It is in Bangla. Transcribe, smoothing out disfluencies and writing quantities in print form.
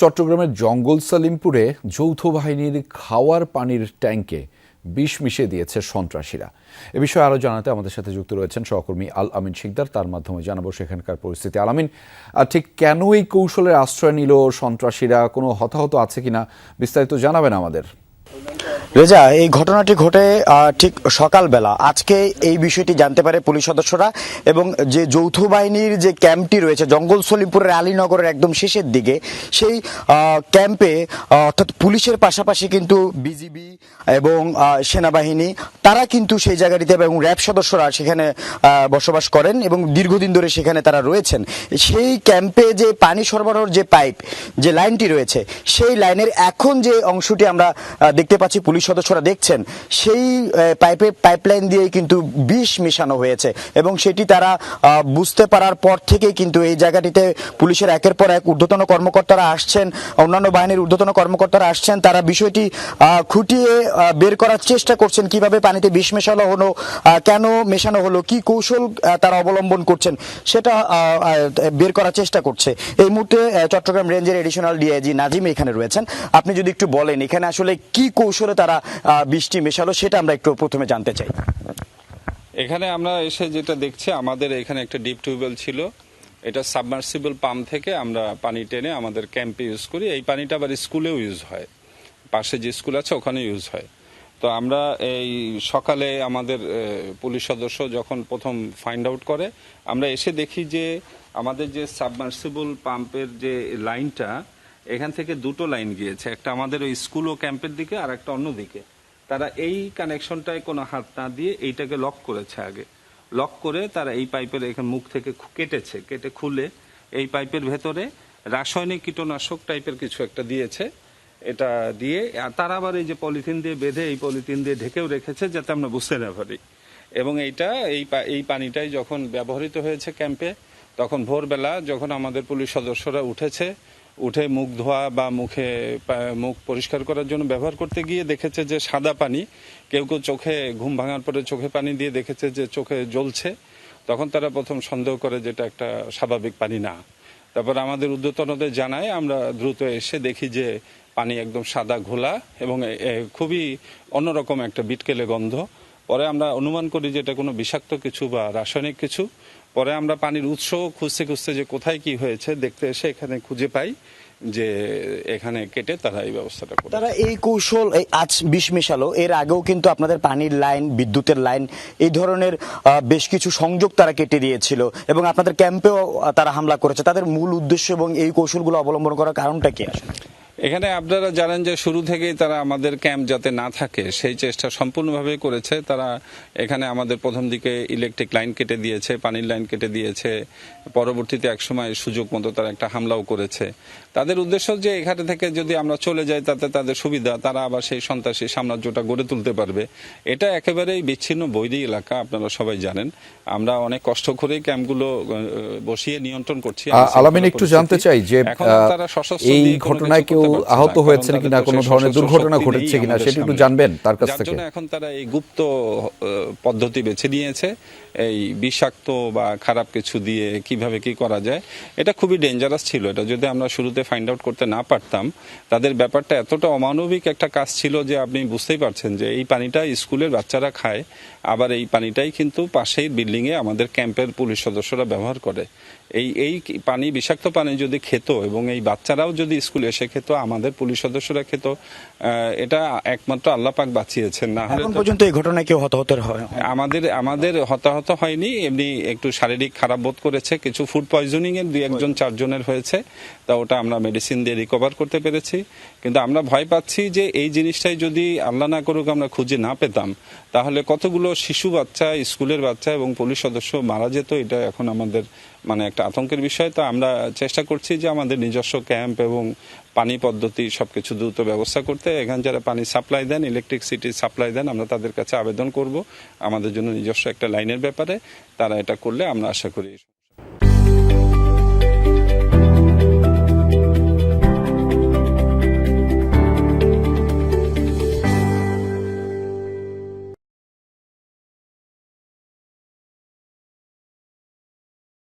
চট্টগ্রামের জঙ্গল সালিমপুরে যৌথ বাহিনীর খাওয়ার পানির ট্যাঙ্কে বিষ মিশিয়ে দিয়েছে সন্ত্রাসীরা। এ বিষয়ে আরও জানাতে আমাদের সাথে যুক্ত রয়েছেন সহকর্মী আল আমিন শিকদার। তার মাধ্যমে জানাবো সেখানকার পরিস্থিতি। আল আমিন, ঠিক কেন এই কৌশলের আশ্রয় নিল সন্ত্রাসীরা? কোনো হতাহত আছে কিনা বিস্তারিত জানাবেন আমাদের। রেজা, এই ঘটনাটি ঘটে ঠিক সকালবেলা। আজকে এই বিষয়টি জানতে পারে পুলিশ সদস্যরা এবং যে যৌথ বাহিনীর যে ক্যাম্পটি রয়েছে জঙ্গল সলিমপুরের আলীনগরের একদম শেষের দিকে, সেই ক্যাম্পে অর্থাৎ পুলিশের পাশাপাশি কিন্তু বিজিবি এবং সেনাবাহিনী তারা কিন্তু সেই জায়গাটিতে এবং র্যাব সদস্যরা সেখানে বসবাস করেন এবং দীর্ঘদিন ধরে সেখানে তারা রয়েছেন। সেই ক্যাম্পে যে পানি সরবরাহের যে পাইপ, যে লাইনটি রয়েছে, সেই লাইনের এখন যে অংশটি আমরা দেখতে পাচ্ছি পুলিশ সদস্যরা দেখছেন, সেই পাইপলাইন দিয়েই কিন্তু বিষ মেশানো হয়েছে এবং সেটি তারা বুঝতে পারার পর থেকেই কিন্তু এই জায়গাটিতে পুলিশের একের পর এক ঊর্ধ্বতন কর্মকর্তারা আসছেন, অন্যান্য বাহিনীর ঊর্ধ্বতন কর্মকর্তারা আসছেন। তারা বিষয়টি খুঁটিয়ে বের করার চেষ্টা করছেন, কিভাবে পানিতে বিষ মেশানো হলো, কেন মেশানো হলো, কি কৌশল তারা অবলম্বন করছেন সেটা বের করার চেষ্টা করছে। এই মুহূর্তে চট্টগ্রাম রেঞ্জের এডিশনাল ডিআইজি নাজিম এখানে রয়েছেন। আপনি যদি একটু বলেন এখানে আসলে কি কৌশলে তারা বৃষ্টি মেশালো সেটা আমরা একটু প্রথমে জানতে চাই। এখানে আমরা এসে যেটা দেখছি, আমাদের এখানে একটা ডিপ টিউবওয়েল ছিল, এটা সাবমার্সিবল পাম্প থেকে আমরা পানি টেনে আমাদের ক্যাম্পে ইউজ করি। এই পানিটা আবার স্কুলেও ইউজ হয়, পাশে যে স্কুল আছে ওখানে ইউজ হয়। তো আমরা এই সকালে আমাদের পুলিশ সদস্য যখন প্রথম ফাইন্ড আউট করে, আমরা এসে দেখি যে আমাদের যে সাবমার্সিবল পাম্পের যে লাইনটা, এখান থেকে দুটো লাইন গিয়েছে, একটা আমাদের ওই স্কুল ও ক্যাম্পের দিকে আর একটা অন্য দিকে। তারা এই কানেকশনটায় কোনো হাত না দিয়ে এইটাকে লক করেছে। আগে লক করে তারা এই পাইপের এখানে মুখ থেকে কেটে খুলে এই পাইপের ভেতরে রাসায়নিক কীটনাশক টাইপের কিছু একটা দিয়েছে। এটা দিয়ে তারা আবার এই যে পলিথিন দিয়ে বেঁধে এই পলিথিন দিয়ে ঢেকেও রেখেছে যাতে আমরা বুঝতে না পারি। এবং এই পানিটাই যখন ব্যবহৃত হয়েছে ক্যাম্পে, তখন ভোরবেলা যখন আমাদের পুলিশ সদস্যরা উঠে মুখ ধোয়া বা মুখ পরিষ্কার করার জন্য ব্যবহার করতে গিয়ে দেখেছে যে সাদা পানি। কেউ কেউ চোখে ঘুম ভাঙার পরে চোখে পানি দিয়ে দেখেছে যে চোখে জ্বলছে। তখন তারা প্রথম সন্দেহ করে যেটা একটা স্বাভাবিক পানি না। তারপর আমাদের ঊর্ধ্বতনদের জানায়, আমরা দ্রুত এসে দেখি যে পানি একদম সাদা ঘোলা এবং খুবই অন্যরকম একটা বিটকেলে গন্ধ। পরে আমরা অনুমান করি যে এটা কোনো বিষাক্ত কিছু বা রাসায়নিক কিছু। পরে আমরা পানির উৎস খুঁজতে যে কোথায় কি হয়েছে দেখতে এসে এখানে খুঁজে পাই যে এখানে কেটে তারা এই ব্যবস্থাটা করে। তারা এই কৌশল আজ বিষ মেশালো, এর আগেও কিন্তু আপনাদের পানির লাইন, বিদ্যুতের লাইন, এই ধরনের বেশ কিছু সংযোগ তারা কেটে দিয়েছিল এবং আপনাদের ক্যাম্পেও তারা হামলা করেছে। তাদের মূল উদ্দেশ্য এবং এই কৌশলগুলো অবলম্বন করার কারণটা কি? এখানে আপনারা জানেন যে শুরু থেকেই তারা আমাদের ক্যাম্প যাতে না থাকে সেই চেষ্টা সম্পূর্ণভাবে করেছে। তারা এখানে আমাদের প্রথম দিকে ইলেকট্রিক লাইন কেটে দিয়েছে, পানির লাইন কেটে দিয়েছে। পরবর্তীতে একসময় সুযোগ মতো তারা একটা হামলাও করেছে। তাদের উদ্দেশ্য যে এখানে থেকে যদি আমরা চলে যাই তাতে তাদের সুবিধা, তারা আবার সেই সন্ত্রাসী সাম্রাজ্যটা গড়ে তুলতে পারবে। এটা একেবারেই বিচ্ছিন্ন বৈরী এলাকা, আপনারা সবাই জানেন। আমরা অনেক কষ্ট করে ক্যাম্পগুলো বসিয়ে নিয়ন্ত্রণ করছি। আলামিন, একটু জানতে চাই যে এই ঘটনায় কেউ আহত হয়েছে কিনা, কোনো ধরনের দুর্ঘটনা ঘটেছে কিনা সেটা একটু জানবেন তার কাছ থেকে। এখন তারা এই গুপ্ত পদ্ধতি বেছে নিয়েছে, এই বিষাক্ত বা খারাপ কিছু দিয়ে কিভাবে কি করা যায়। এটা খুবই ডেঞ্জারাস ছিল। এটা যদি আমরা শুরুতে ফাইন্ড আউট করতে না পারতাম, তাদের ব্যাপারটা এতটা অমানবিক একটা কাজ ছিল যে আপনি বুঝতেই পারছেন যে এই পানিটা স্কুলের বাচ্চারা খায়, আবার এই পানিটাই কিন্তু পাশেই বিল্ডিং এ আমাদের ক্যাম্পের পুলিশ সদস্যরা ব্যবহার করে। এই পানি, বিষাক্ত পানি যদি খেত এবং এই বাচ্চারাও যদি স্কুলে এসে খেত, আমাদের পুলিশ সদস্যরা খেত, এটা একমাত্র আল্লাহ পাক বাঁচিয়েছেন। না হলে পর্যন্ত এই ঘটনায় কেউ হতাহত হয়? আমাদের হতাহত হয়নি, এমনি একটু শারীরিক খারাপ বোধ করেছে, কিছু ফুড পয়জনিং এর 2-1-4 জনের হয়েছে। তা ওটা আমরা মেডিসিন দিয়ে রিকভার করতে পেরেছি। কিন্তু আমরা ভয় পাচ্ছি যে এই জিনিসটাই যদি আল্লাহ না করুক আমরা খুঁজে না পেতাম, তাহলে কতগুলো শিশু বাচ্চা, স্কুলের বাচ্চা এবং পুলিশ সদস্য মারা যেত। এটা এখন আমাদের একটা আতঙ্কের বিষয়। তো আমরা চেষ্টা করছি যে আমাদের নিজস্ব ক্যাম্প এবং পানি পদ্ধতি সবকিছু দ্রুত ব্যবস্থা করতে। এখানে যারা পানি সাপ্লাই দেন, ইলেকট্রিসিটি সাপ্লাই দেন, আমরা তাদের কাছে আবেদন করব আমাদের জন্য নিজস্ব একটা লাইনের ব্যাপারে। তারা এটা করলে আমরা আশা করি